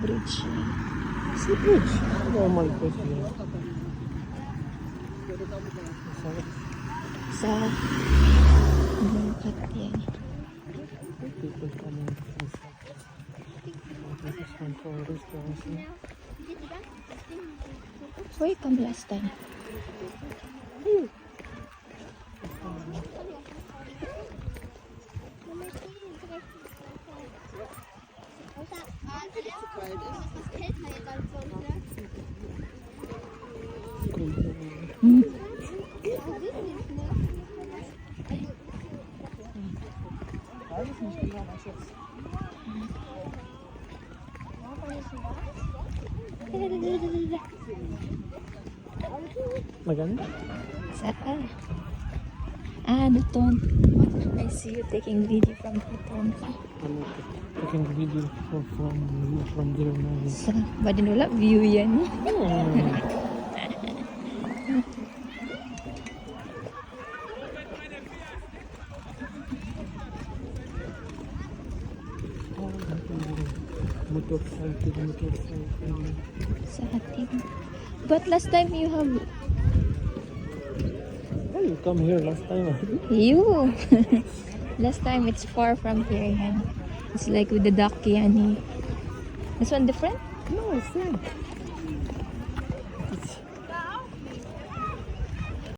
bridge. Sea bridge. Normal question. Sa Bangkat yan. People coming to this side. This is one for restaurants. Where you come last time? Maganda? Saan? Ah, Duton. I see you taking video from Duton. I'm taking video from there now. Sa, ba din wala view yan? Motorcycle. Sa atin. But last time you have Oh, you come here last time. you. Last time it's far from here. Yan. It's like with the duck yan. This one different? No, same.